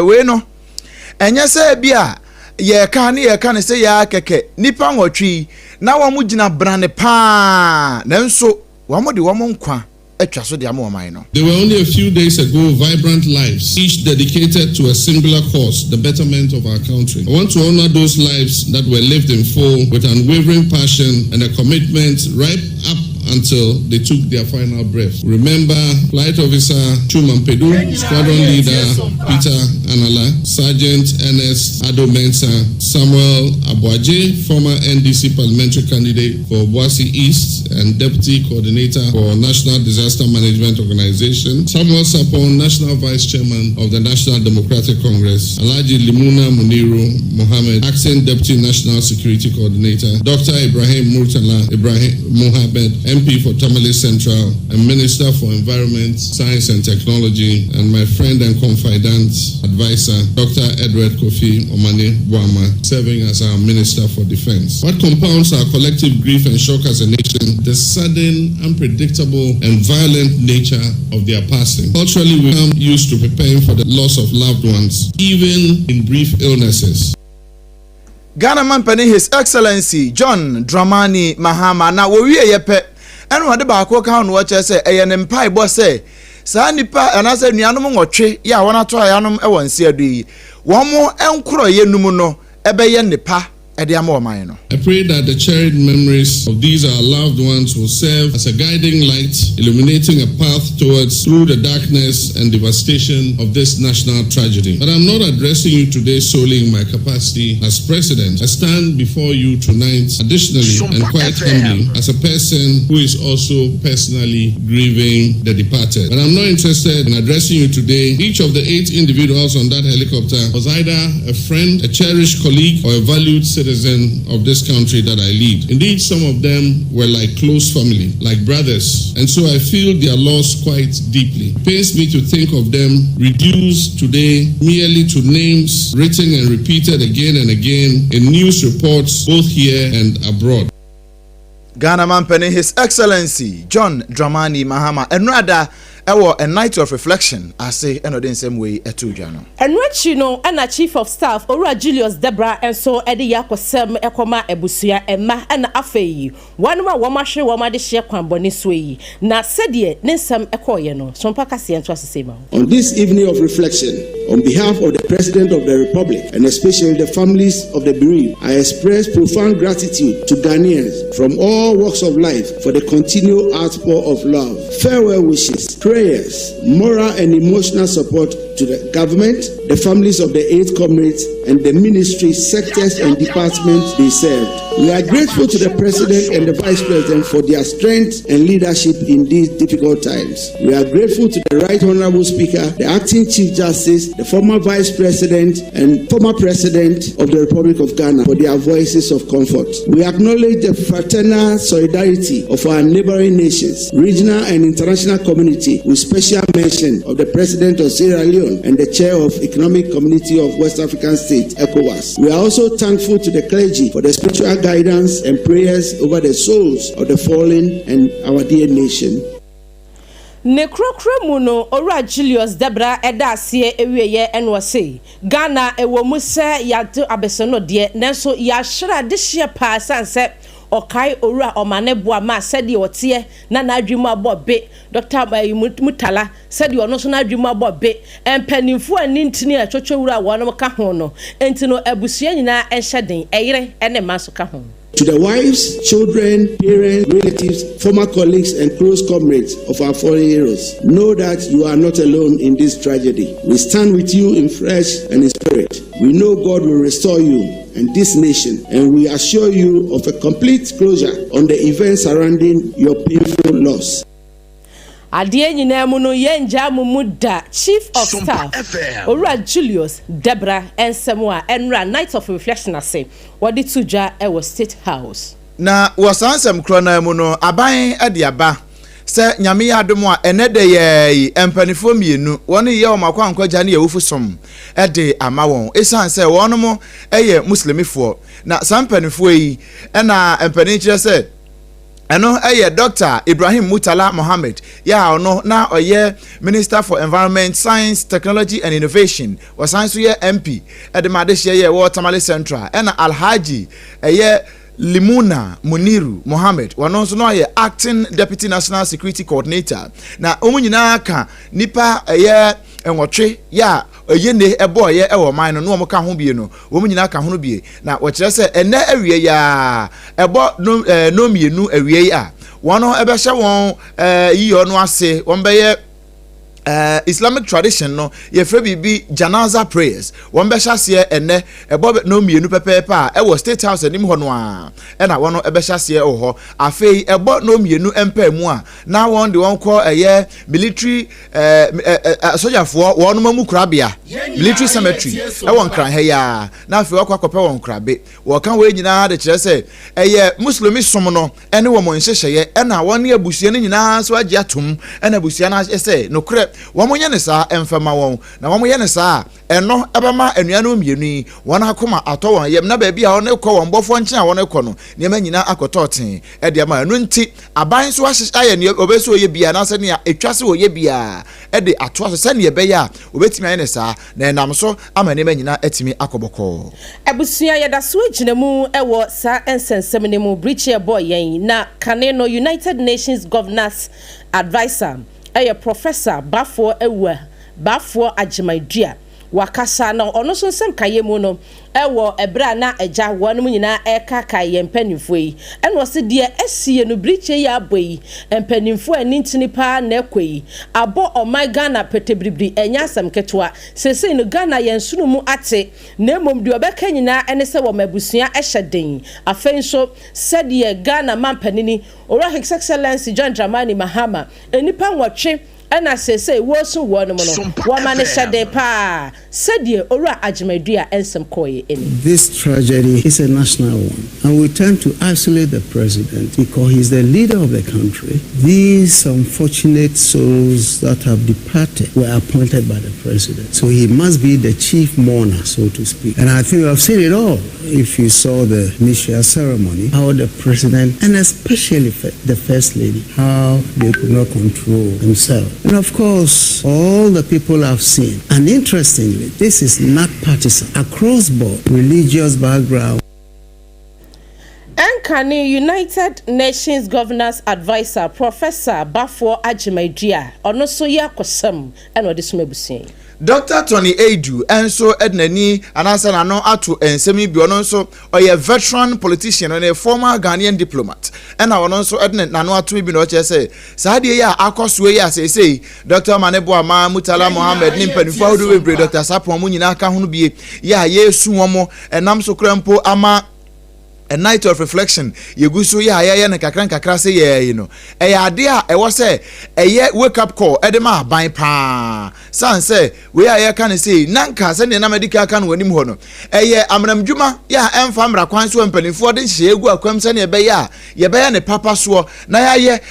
we no enye se bia ye ka ne se ya keke nipa nwotwi na wo mu gina brane pa nanso wo mo de wo mo nkwa atwa so de amoman no. There were only a few days ago vibrant lives, each dedicated to a singular cause, the betterment of our country. I want to honor those lives that were lived in full with unwavering passion and a commitment right up until they took their final breath. Remember Flight Officer Chuman Pedu, Squadron Leader Peter Anala, Sergeant Ernest Ado Mensa, Samuel Abuaje, former NDC parliamentary candidate for Boise East and Deputy Coordinator for National Disaster Management Organization, Samuel Sapon, National Vice Chairman of the National Democratic Congress, Alhaji Limuna Muniru Mohammed, Acting Deputy National Security Coordinator, Dr. Ibrahim Murtala Ibrahim Mohammed, MP for Tamale Central and Minister for Environment, Science and Technology, and my friend and confidant advisor, Dr. Edward Kofi Omane Buama, serving as our Minister for Defense. What compounds our collective grief and shock as a nation, the sudden, unpredictable, and violent nature of their passing. Culturally, we become used to preparing for the loss of loved ones, even in brief illnesses. Ghana man penny His Excellency John Dramani Mahama na wo wie yepe eno ade ba ko ka no wa che se eye ne mpai bo se sa nipa anase nuanom nwotwe ya wona to ayanom e wonse adu yi wo mo enkoro ye num no ebe ye nipa I pray that the cherished memories of these our loved ones will serve as a guiding light, illuminating a path through the darkness and devastation of this national tragedy. But I'm not addressing you today solely in my capacity as president. I stand before you tonight, additionally and quite humbly, as a person who is also personally grieving the departed. But I'm not interested in addressing you today. Each of the 8 individuals on that helicopter was either a friend, a cherished colleague, or a valued citizen of this country that I lead. Indeed, some of them were like close family, like brothers, and so I feel their loss quite deeply. It pains me to think of them reduced today merely to names written and repeated again and again in news reports both here and abroad. Ghana man penny His Excellency John Dramani Mahama and rather a night of reflection, I say, and in same way, a two journal. And what you know, and a chief of staff, Ora Julius Debra, and so Eddie Yako Sem, Ekoma, Ebusia, and Ma, and Afei. One more Wamashe, Wamadi Shekwan Bonisway. Na said ye, Nesam Ekoyeno, Sompa and Twasima. On this evening of reflection, on behalf of the President of the Republic, and especially the families of the bereaved, I express profound gratitude to Ghanaians from all walks of life for the continued outpour of love, farewell wishes, prayers, moral and emotional support to the government, the families of the 8 comrades, and the ministries, sectors, and departments they served. We are grateful to the President and the Vice President for their strength and leadership in these difficult times. We are grateful to the Right Honorable Speaker, the Acting Chief Justice, the former Vice President, and former President of the Republic of Ghana for their voices of comfort. We acknowledge the fraternal solidarity of our neighboring nations, regional and international community, with special mention of the President of Sierra Leone and the Chair of Economic Community of West African States, ECOWAS. We are also thankful to the clergy for the spiritual guidance and prayers over the souls of the fallen and our dear nation. Nekrokro muno Ora Julius Debra eda sie ewieye enwo sei Ghana ewo mu se yado abesono de nanso ya hira de hye pa sanse okai Ora omane boa ma sede otie na adwuma bobe Dr. Mutala sede ono so na adwuma bobe empanimfo ani ntini atwotwo wura wono ka ho no entino abusua nyina enhyeden eyire ene maso ka ho. To the wives, children, parents, relatives, former colleagues, and close comrades of our fallen heroes, know that you are not alone in this tragedy. We stand with you in flesh and in spirit. We know God will restore you and this nation, and we assure you of a complete closure on the events surrounding your painful loss. Adie nyina mu no yenja mumuda Chief of Staff Ora Julius Debra Ensemwa Enra Night of Reflection ase wodi tuja e was State House na wasansem krona mu no aban adiaba se nyame yadomo a enede ye empanifo mienu woni ye o makwankwaja ne yewufu som ede ama won esan se wono eye muslimifo na sampanifo yi na empani kire se eno Dr. Ibrahim Mutala Mohammed ya ono na oye Minister for Environment, Science, Technology and Innovation wa science ye MP edemade ye wo Tamale Central ena Alhaji Limuna Muniru Mohammed wano so no ye Acting Deputy National Security Coordinator na omunyina ka nipa enwotwe ya oyene ebo ye ewo man no no ka ho bie no omunyina ka ho bie na wo kire se ene awie ya ebo no mienu awie a wono ebe hye won yiyo no ase won be ye Islamic tradition no ye frɛ bibi janaza prayers won be hyase ene ebo no mienu pepepa e wo State House anim ho no a e na wono ebe hyase o ho afei ebo no mienu empa mu a na won de won kɔ military sojafo won mamu kurabia military cemetery e won kran ha ya na afei wakɔ akɔpɛ won kurabe wo kan we nyina de kyerɛ sɛ muslimi som no ene wo mo nhyehyeye e na won abusua ne nyina so agye atom e na abusua na sɛ no korɛ wamonye ne saa emfema won na wamonye ne saa eno ebema anuanu mienu won akoma atɔ won yem na ba bia won ekɔ won bɔfo nkyɛn a won ekɔ no nneɛma nyina akɔtɔten ɛde ama anu nti aban so ahyehyɛ ne obeso oye bia na sɛ ne etwase oye bia ɛde ato so sɛ ne ɛbɛyɛ a obetimi ayɛ ne saa na enam so ama nneɛma nyina atimi akɔbɔkɔ abusua yɛda so gyina mu ɛwɔ saa ensensɛm ne mu breach boy yɛn na kane no United Nations Governors Advisor Professor Bafo Ewa Bafo Ajimaidua wakasa na ono so nsem kaye mu no ewo ebra na eja wonu nyina eka kaye mpanimfo yi eno se de esie no briche ya aboyi mpanimfo ani ntini pa na ekoi abo oman Ghana petebribri enya asem ketwa sese no Ghana yensunu mu ate na emom de obeka nyina ene se wo mabusua ehyeden afen so se de Ghana mampanini Ora His Excellency John Dramani Mahama enipa nwotwe ena sese wo so wo no no wo ma ne hyede pa said Ora Ajimaidua ensem koye eni. This tragedy is a national one, and we tend to isolate the president because he's the leader of the country. These unfortunate souls that have departed were appointed by the president, so he must be the chief mourner, so to speak. And I think you have seen it all. If you saw the initial ceremony, how the president and especially the first lady, how they could not control themselves. And of course, all the people I've seen. And interestingly, this is not partisan. Across board, religious background. Ankani United Nations Governors Advisor Professor Bafo Ajimaidua ono so ya kosam eno de sumebusin. Dr. Tony Edu enso ednani anasa na no ato ensemi bi ono nso oye veteran politician and a former Ghanaian diplomat ena ono nso edne na no ato bi no che say saade ya akoso ya say Dr. Manebo Ama Mutala Mohammed ni mpanifo hodo webre Dr. Sarfo mu nyina aka hono bi ya yesu womo enam so krampo ama a night of reflection yeguso ya na kakra say ye no ade a ewo say wake up call edema ban pa san say we can say nanka se ne na medical kan wanim ho no amramdwuma ya emfa mra kwan so mpanifo de hye egu akwam se ne ye be ya ne papa so na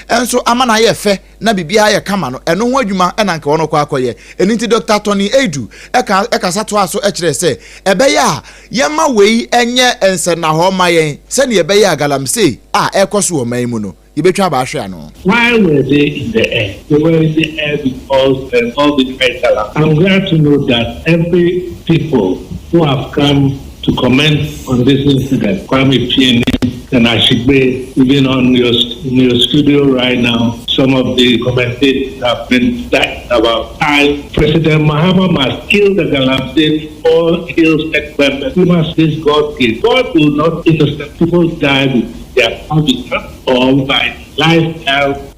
enso ama na ye fe na bibia ye kama no eno ho adwuma na nka wono kwa akoye enti Dr. Tony Edu eka sato aso kire se ebe ya ye ma wei enye ense na ho ma ye se ne ebe ya galamse ekoso o man mu no yebetwa ba ahwe ano. Why were they in the air? They were in the air because all the federal. I'm glad to know that every people who have come to comment on this incident, Kwame Pieni and Ashigbe, even on your studio right now, some of the commentators have been talking about how President Mahama must kill the Galamsey or kill Ekbembe. We must this God kill. God will not innocent people die with their habitat or by lifestyle.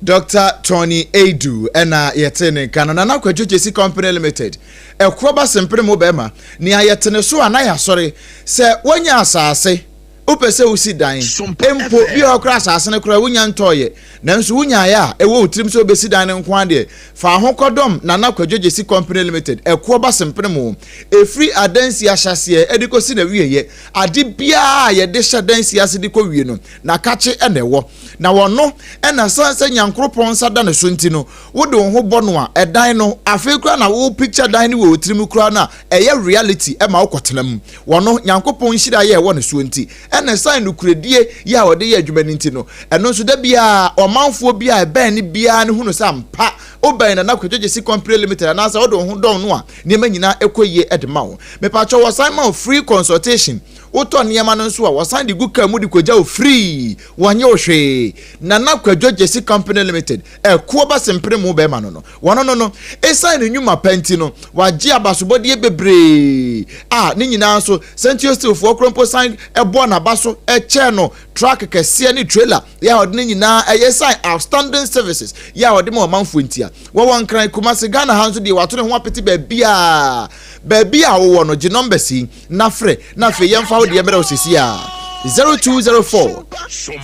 Dr. Tony Edu ena yetene kanana na kwadwojesi company limited ekroba sempre mo bema ni ayetene so anaya sori se wonya asase upese usi dan empo bi okra asase ne kra wonya ntoye nanso wonya ya ewo utrim so obesi dan ne nkwan de fa ho kodom na kwadwojesi company limited ekroba sempre mo efri adansi ahyase edikosi na wieye ade bia ye de hyadansi ase diko wie no na kache enewo na wono ena sanse nyankropon sada ne so ntino wo de ho bɔ no a edan no afekura na wo picture dan ni wo utrim kura na eye reality e ma wo kotenam wono nyankopon hira ye wo ne so nti ɛna sign no kuredie ya ɔde yɛ adwuma nti no ɛno nso da bia ɔmanfoɔ bia ɛbɛn ne bia ne hunu sɛ ampa obɛn na nakwadwogye si company limited anasa ɔde ho dɔn no a nneɛma nyinaa ɛkɔyie ɛde ma wo mepatwɔ wɔ sign ma free consultation wotɔ nneɛma no nso a wɔsan de gu ka mu de kɔgya wo free wɔnyɛ wo hwee na nakwadwogye si company limited ɛkoɔ ba sempere mu bɛma no wɔno no ɛsan ne nnwuma panti no wagye abasobɔdeɛ bebree ne nyinaa nso sentio steelfoɔ krompo san ɛbɔ n'aba so ɛkyɛ no truck kɛseɛ ne trailer ya ɔde ne nyinaa ɛyɛ sign outstanding services ya ɔde ma ɔmanfoɔ ntia wɔwɔ nkran Kumasi Ghana ha nso deɛ wato ne ho apete baabi a wowɔ no gye number si na frɛ na afei yɛmfa wo deɛ mmerɛ wo sisi a 0204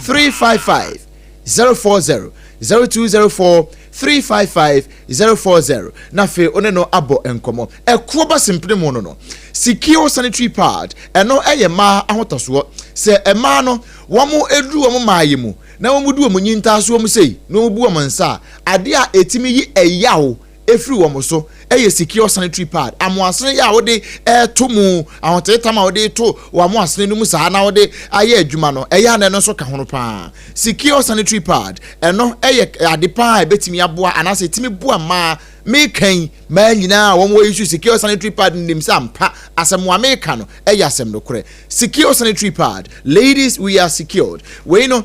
355 040 0204 355 040 na fe one no abo enkomo ɛkoɔ ba simpene mu no secure sanitary pad ɛno ɛyɛ ma ahotoso se ɛma no wɔn edu wɔn maaye mu na wɔn du wɔn nyinta so wɔn sei na wɔn bu wɔn nsa ade a etimi yi ɛyawo efiri wɔn so ɛyɛ secure sanitary pad amoasene ya wode ɛto mu ahotetam a wode to amoasene no mu saa na wode ayɛ adwuma no ɛyɛ na no so ka hono pa secure sanitary pad ɛno ɛyɛ ade pa ebetimi aboa anase etimi boa ma mekan ma nyina wɔn wɔ issue secure sanitary pad nim sampa asɛmwa meka no ɛyɛ asɛm no korɛ secure sanitary pad ladies we are secured we know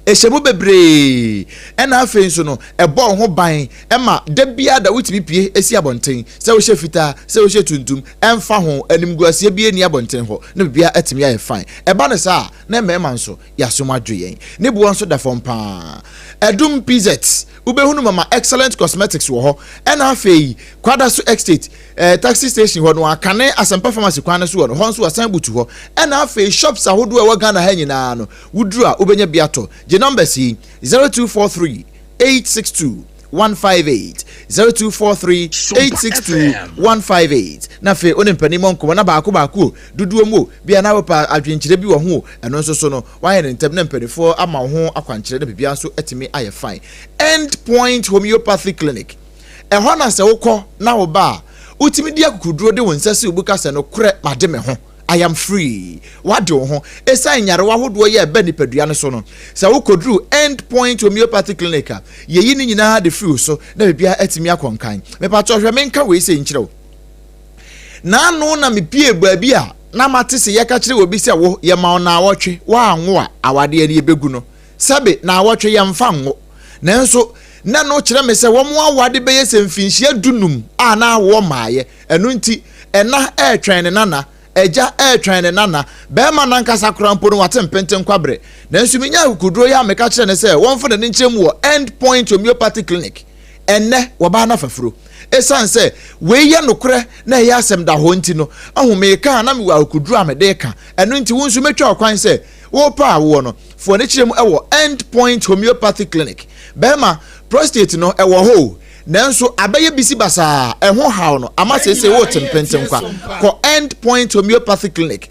Eshemu bebre ena afen so no ebo ho ban ema da bia da wutimi pie esi abonten se wo hye fita se wo hye tuntum emfa ho animguasie bia ni abonten ho na bia atimi ya fine eba ne sa na mema nso yasom adwoyen ne bo nso da fom pa edum pz ubehunu mama excellent cosmetics wo ho ena afei kwada so estate taxi station ho no akane asempa pharmacy kwan so wo no ho nso asan butu ho ena afei shops ahodo e wa Ghana ha nyina no wuduru a ubenya biato the number C 0243 862 158 0243 862 158 na fe onempani monko na baako duduo mu bia na wopa adwenkyere bi wo ho eno nso so no waye ne ntem na mpanifo ama wo ho akwankyere na bibia nso etimi aye fine End Point Homeopathy Clinic ehɔ na se wokɔ na wo ba utimi dia kukuduro de wonsase ubuka se no kure made me ho I am free. What do ho? Esa nyarewa hodo ye ba nipadua no so no. Sa wo kodru End Point Homeopathy Clinic. Ye yi ni nyina de free so na bibia atimi akonkan. Me pa to hwe menka we se nkyerɛw. Na no na me pie baabi a na mate se ye ka kyerɛ obi se wo ye ma na awotwe wa anwo a awade ani ebegu no. Sabe na awotwe ye mfa nwo. Nanso na no kyerɛ me se wo mo awade be ye se mfinhia dunum a na wo maaye. Eno nti ɛna ɛtwɛn ne nana eja airtrain ne nana bema nankasa krampo no wate mpenten kwabre na nsumenya kuduro ya meka kire ne se wonfo ne nkyem wo End Point Homeopathy Clinic enne wo ba na fafuro esan se we ye nokre na ye asem da ho nti no ahome ka na me wa kuduro amede ka eno nti wonsu metwa okwan se wo pa wo no fo ne kyerem ewo End Point Homeopathy Clinic bema prostate no ewo ho nanso abaye bisi basa eho haw no amasese wo tempentem kwa ko End Point Homeopathy Clinic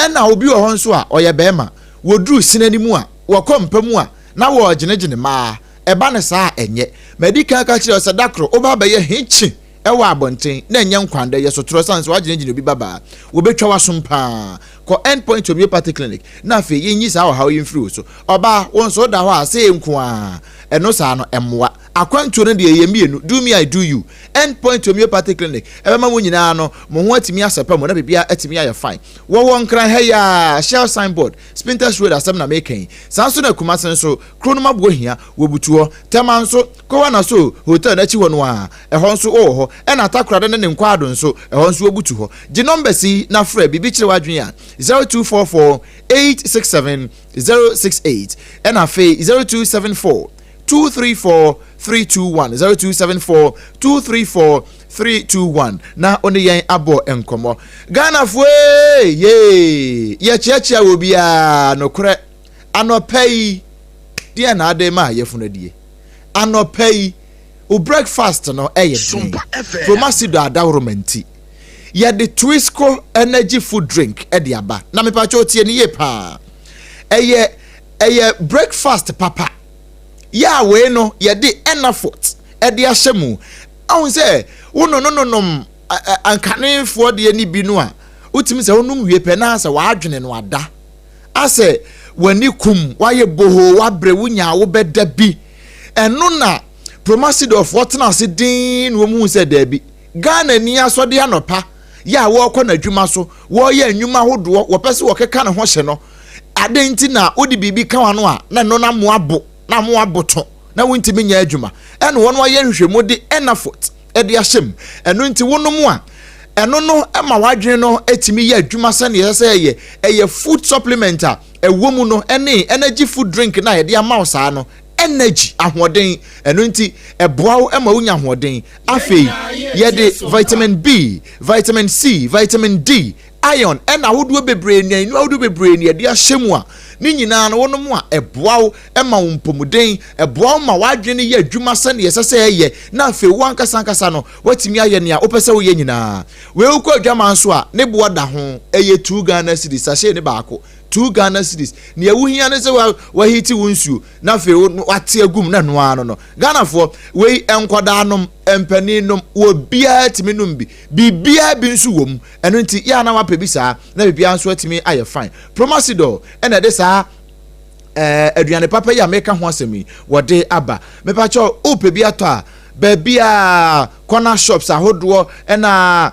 ena obi wo ho nso a oye bema woduru sinanimu a wokɔ mpamu a na wo genegene ma eba ne saa enye medical ka kire osadakro oba baye hichi ewa abonten na enye nkwanda ye sotoro sanse wa genegene obi baba wo betwa wasompa ko End Point Homeopathy Clinic na fe yenyi saa haw yemfiri so oba won so da ho a se enko a eno saa no emwa akwantu no de yemienu do me I do you End Point Homeopathy Clinic ebema mo nyina no mo ho atimi asepa mo na bibia atimi aye fine wo nkran ha ya shell signboard Spinters Road asem na meken sanso na Kumasi so kronoma bo hia wo butuo tema nso kowa na so hotel na chi ho no a ehon nso ho e na takrade ne nkwado nso ehon nso obutu ho di number si na frɛ bibi kire wadwen a 0244 867 068 and afe 0274 234 321 0274 234 321 na oni yen abo enkomo Ghana fue ye chiachia obia no kre anopai dia na ade ma yefuna die anopai o breakfast no eye promasido adawromanti ye the Twisco energy food drink e de aba na me pa cho tie ni ye pa eye breakfast papa ya we no ye de enafort e de ahyemu ahun se wono no ankanefo de ani bi no a utimi se wonum wie pe na se wa adwene no ada ase wani kum waye boho wabre wunya wo beda bi eno na promasido of what na se din wo mu se da bi Ghana ni asode anopa ya wo kɔ na adwuma so wo ye anwuma hodo wo pese wo keka ne ho hye no adenti na odi bibi ka wano a na no na mo aboto na wontimi nya adwuma eno wo no ye nhwehwemu de enafort e de ahyem eno nti wo no mu a eno no ema wadwene no etimi ye adwuma sane ye eye food supplement a ewo mu no ene energy food drink na ye de amaw saa no energy ahoden eno nti eboawo ema wonya ahoden afei ye de vitamin B, vitamin C, vitamin D, iron ena wodo bebre ni wodo bebre ni de ahyemu a ni nyina no wono mu a eboawo ema wompomuden eboawo ma wadwene ye adwuma sane ye sese ye na afei wankasa no watimi aye ne a opese wo ye nyina we ukọ adwama nso a ne boa da ho eye 2 Ghana cedis sase ne baako 2 Ghana cedis ne awuhia ne se wa hiti wonsuo na afei wate agum na no ano no Ghana fo we enkoda anom empaninom wo bia timi num bibia bi nso wom eno nti ya na wa pebi saa na bibia nso atimi aye fine promasido ena de saa aduane papa ya meka ho asemi wode aba mepa cho o pebi ato a bibia corner shops ahodo ena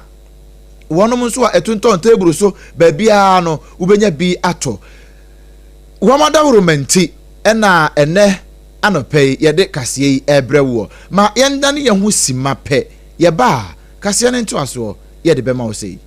wonom nso a etunton table so bibia no ubenya bi ato wamada romenti ena ene anope yede kasie ebrewo ma yenda ne yehu sima pe ye ba kasie ne nto aso yede bema wo sei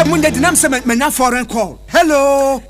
Munde dinam se mena foreign call. Hello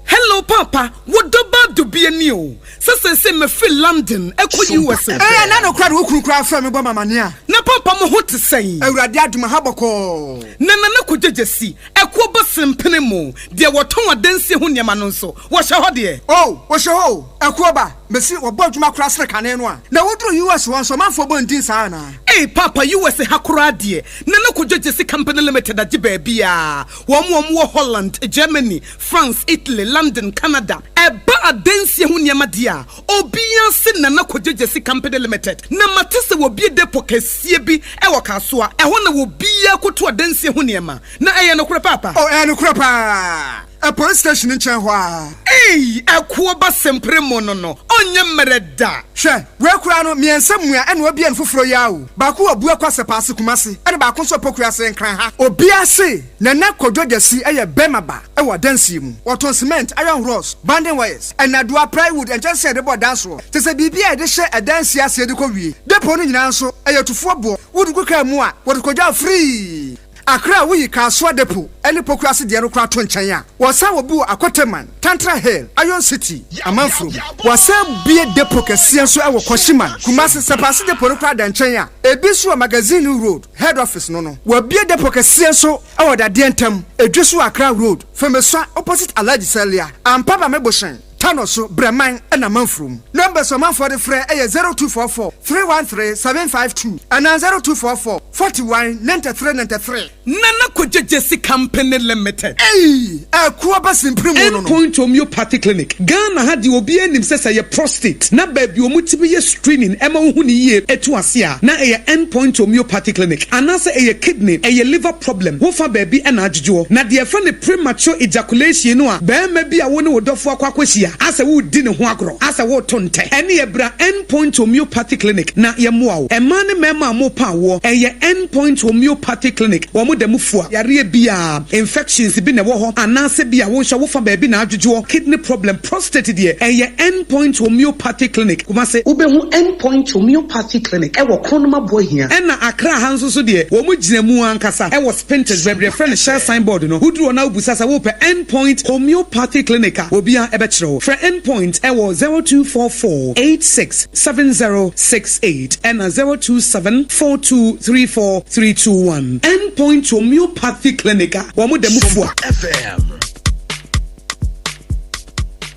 papa, what do be a new? Se me feel London, USA. Na no crowd who cry from me mama nia. Na papa mo ho te say. Awurade aduma haboko. Na ko jejesi. Ekwo basempene mo. De woton adanse ho niam no nso. Wo hye ho de. Oh, wo hye ho. Ekwo ba. Mesi wo bo aduma kra sre kane no a. Na wodro US won so manfo bo ndin sa na. Hey papa, USA hakura de. Na ko jejesi company limited agi ba bia. Wo Holland, Germany, France, Italy, London, Canada. Eba adanse ho niam dia. Obia se na ko jejesi company limited. Na matese wo bi depo kasie bi e wo kaso a. E ho na wo bia koto adanse ho niam. Na eye no kura papa. Oh, no kura pa. A police station in Chanhua. Hey, a kuoba sempre mono. Onye mereda. She, we kurano mi ensemua and we be en fufro yawo. Baku obua kwase paase kumase. Ade baako so pokua se nkran ha. Obia se na na kodwogesi eye bemaba e wa dansi mu. Waton cement, iron rods, banding wires, and na dua plywood and just say the board dance ro. Te se bibia e de hye e dansi ase de kɔ wie. Depo no nyina nso eye tufo bo. Wodu kuka mu a, wodu kodwa free. Akra we kaswa depo eni pokuase de no kra to nkyɛn a wɔsa wo bi akoteman Tantra Hill Iron City amanfro wɔsa bie depo kɛse nso ɛwɔ Koshiman Kumasi sepase depo no kra da nkyɛn a ebi so magazine road head office no wo bie depo kɛse nso ɛwɔ da de ntam edwe so Akra road Femeso opposite Alaji Celia ampaba meboshen Tanoso Breman and a Manfrum. Number so man for the fray 0244 313 752 and 0244 41 9393. Nana Kujesi Company Limited. Hey, a Kuabas in Primo Point Homeopathy Clinic. Ghana had the Obian himself a prostate. Na baby, multiple screening, Emma Huni, Etuasia, na a endpoint homeopathy clinic. Anasa a kidney, a liver problem, Wofa baby and Ajjo. Na dear friend premature ejaculation, no, bear maybe a one would do for Quaquasia. As a wood dinner huagro, as a wood tonte, any ebra endpoint homeopathy clinic, na yamuao, a man mema mo power, a ye endpoint homeopathy clinic, or mudemufua, yaria bia, infections been a woho, and nasa bia wosha wofa baby na juju, kidney problem, prostate dear, a ye endpoint homeopathy clinic, kumase, ubehu endpoint homeopathy clinic, ewo konoma boy here, and na Akra hanso so dear, womujinemu ankasa, I was painted, very friend, share signboard, no, who drew now busasa wope endpoint homeopathy clinic, obia ebetro. For endpoint, I was 0244 867068 and 0274234 endpoint homeopathy clinic. FM.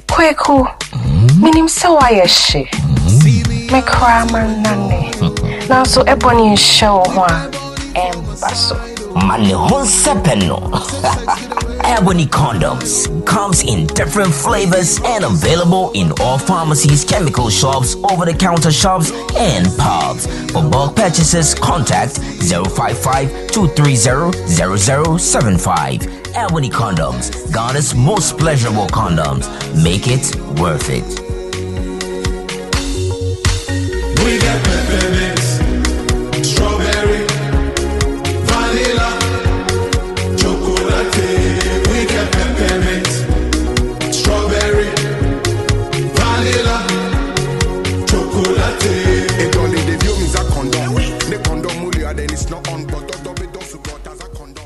Kweku, minim sawa she. Me kraman nane. Now so ebony show one embasso. Mani hon sepeno. Ebony Condoms comes in different flavors and available in all pharmacies, chemical shops, over-the-counter shops, and pubs. For bulk purchases, contact 055-230-0075. Ebony Condoms, Ghana's most pleasurable condoms. Make it worth it. We got peppermint, strawberry, vanilla, chocolate. We got peppermint, strawberry, vanilla, chocolate. It only the view is a condom. The condom mulia then it's not on, but double don't support as a condom.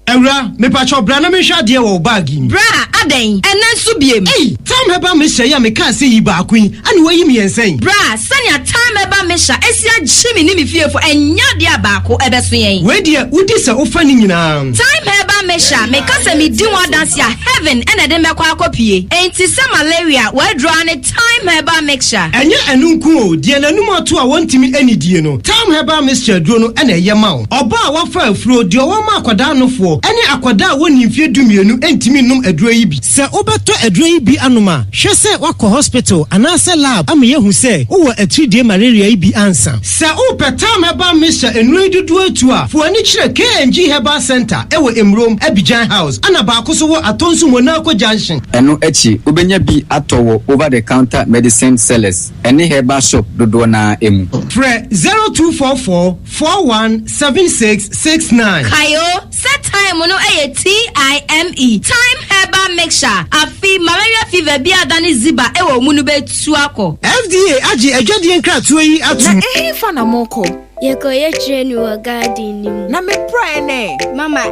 Ewra, me pacho bra na me hwa de wo bag yi. Bra, aden, enen so biem. Hey, time heba me hye ya me ka se yi ba akun, ani wo yi me yensen. Bra, sanya time heba me hya, esia jimi ni me fiefo enya de abako ebeso yen. We de udi se ofa ni nyina. Time heba me hya, me ka se me di one dance ya heaven ene de me kwa akopie. Enti se malaria, we draw ne time heba mixture. Enye enunku o, de nanum ato a wontimi ani die no. Time heba mixture duro no ene ye ma o. Oba a wafa afuro de o ma akwada anofo. Ene akwada woni mfie dumienu entimi num aduro yi bi. Se obeto aduro yi bi anoma, hwe se wakọ hospital anase lab am ye hu se wo atridie malaria yi bi ansa. Se o petam heba mixture enu dudu atu a, fo ani kire KNG Herbal Center ewo Emrom Abidjan House. Ana ba akoso wo atonsu Monaco Junction. Eno echi obenya bi atowo over the counter medicine sellers. Eni herbal shop dodo na emu. Fre 0244 417669. Kayo, set time no TIME. Time heba mixture. Afi malaria fever bi adani ziba ewo munu be tuako. FDA aji ejadi enkratu yi atu. Na fana moko. Yeko ye train wo garden ni. Na me prene. Mama,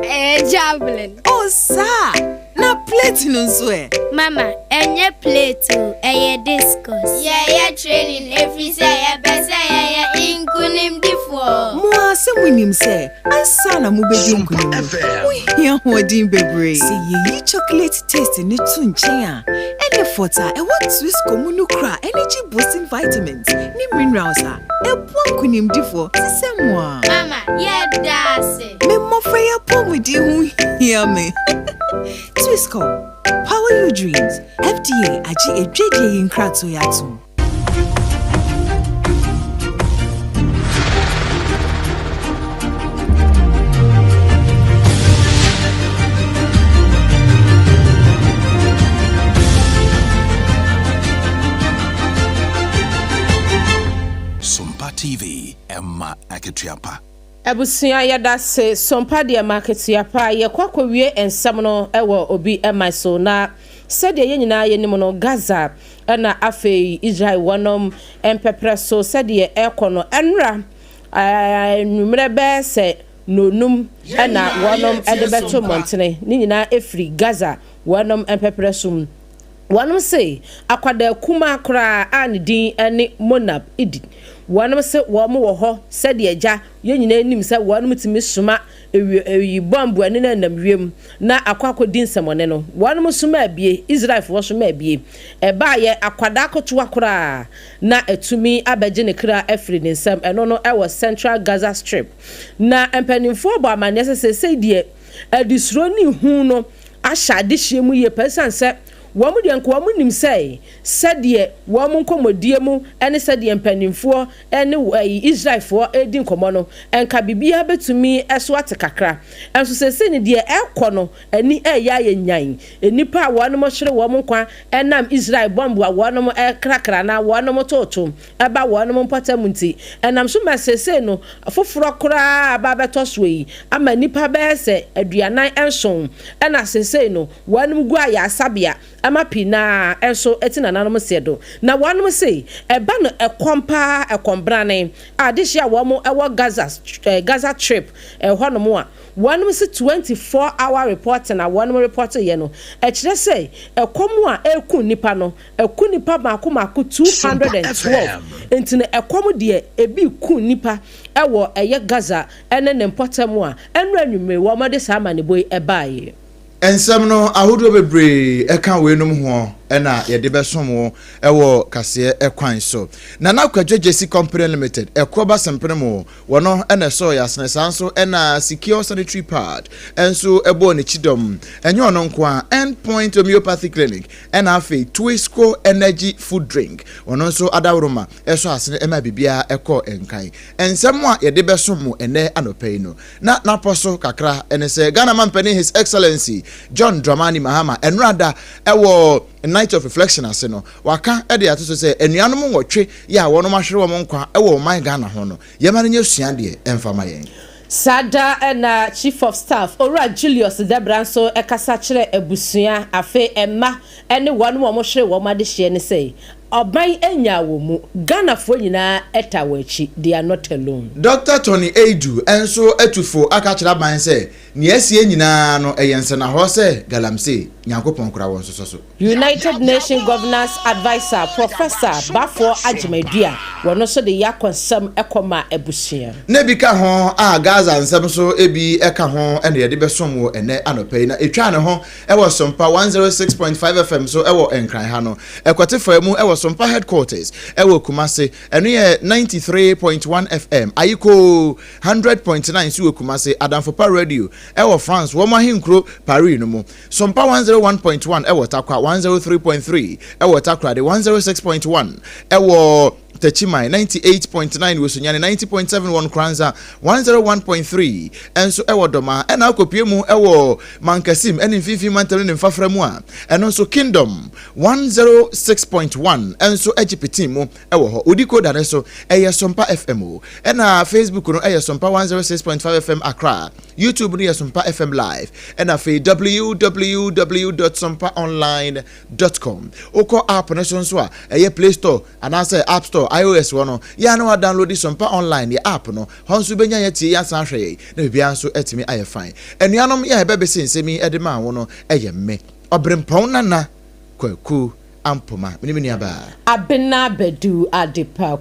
javelin. Oh sa. Na plate no so e. Mama, enye plate o, eye discuss. Yeah, training every say ya best ya inkunim difo. Mo asemunim se, ansa na mo be inkunim. We here hodin bebre. See ye chocolate taste ni too nchen a. Any fota e what Swiss comunu kra energy boosting vitamins. Ni minerals a. E pon kunim difo. Se moi. Mama, yeah dase. Me mo fe ya pomu di hu hear me. Twisco, power your dreams. FDA aji ejede in krato yatu. Sompa TV, Emma Aketiapa. Abusia yada se Sompa de market ya pa ye kwakwawie ensam no ewo obi emaso na sede ye nyina ye nim no Gaza na afei Israel wonom empepre so sede ekono enra numere be se nonum na wonom edebeto montene ni nyina efri Gaza wonom empepre so wonom se akwada kuma kra anidin ene Monab idi wonom se wo mo wo ho sede agya ye nyina nim se wonom timi suma ewi bombu ene na namwiem na akwakodin semone no wonom suma abie Israel fo suma abie eba ye akwada akoto akora na etumi abeje ne kra afri ne nsam eno no ewo Central Gaza Strip na empanimfo bo amane se die adisro ni hu no ahya de hyiemu ye pesanse wamu de nko wamu nim sei sede wamu nkomodie mu ene sede mpanimfo ene Israelfo edi nkomo no enka bibia betumi eso atekakra enso sese ne de ekọ ani eya yenyan enipa wanu mo hwere wamu kwa enam Israel bomb wa wanu ekrakra na wanu toto eba wanu mpatamunti enam so mesese no afoforo kora aba betoso yi ama nipa be se aduanan enson ena sese no wanu gu aya asabia ama pina enso etina nanom sedo na wanom sei eba no ekompa ekombrane adehia womo ewo Gaza trip honom a wanom se 24-hour report na wanom report ye no ekire sei ekomu a eku nipa no eku nipa mako 212 entina ekomu de ebi ku nipa ewo eye Gaza ene ne mpotamu a enru anwume wo mode sama ne boy ebaye ensam no ahodo bebre eka we num ho ena yɛde bɛsom ɛwɔ kaseɛ ɛkwan so na nakwadwo JC Company Limited ɛkɔba sempene mo wɔno ɛna so yasne sanso ɛna secure sanitary pad enso ɛbɔ ne chidom ɛnyɛ ɔno nko a Endpoint Homeopathy Clinic ɛna afei Twisco Energy Food Drink wɔno nso adawroma ɛso asne ɛma bibia ɛkɔ enkan ensɛm a yɛde bɛsom mo ɛnɛ anɔpɛi no na naposo kakra ɛne sɛ Ghana man pani His Excellency John Dramani Mahama enrada ɛwɔ night of reflection ase no waka e de ato so say enuanom nwotwe ya wono mahwere wo nkwa e wo man Ghana ho no ye ma nya suan de emfama yen Sada na Chief of Staff Ora Julius Debranso ekasa kire abusua afe emma ene wonu wo hwere wo ma de hye ne say Oban enya wo mu Ghana fo nyina etawachi they are not alone. Dr. Tony Edu enso etufo aka kira ban say ne asie nyina no eyense na ho say galamse nyankopon kura won so. United Nations Governance Advisor Professor Bafo Ajimadua wono so de yakonsam ekoma abusua. Ne bi ka ho a Gaza nsam so ebi eka ho ene ye de besom wo ene anopai na etwa ne ho ewo Sompa 106.5 FM so ewo enkran ha no ekwotefa mu ewo Sompa headquarters ewo Kumase eno ye 93.1 FM ayiko 100.9 so Kumase Adamfopa radio ewo France wo mahinkro Paris no mu Sompa 101.1 ewo Takwa 103.3 ewo Takra de 106.1 ewo Techimai 98.9 Wosunyane 90.71 Kranza 101.3 enso ewo Doma ena akopie mu ewo Mankasim eni fifi mantele ne mfafra mu a eno so Kingdom 106.1 enso Ejipeti mu ewo ho odiko da so eye Sompa FM ena Facebook no eye Sompa 106.5 FM Accra YouTube no eye Sompa FM live ena fe www.sompaonline.com oko app no so a eye Play Store anase App Store iOS wono ya na wa download Sompa online the app no honsu benya yati ya san hwe na bibia nso etimi aye fine enuanom ya bebe sensemi edema wono eye me obrempon nana kwaku ampoma minimini aba abena bedu adepa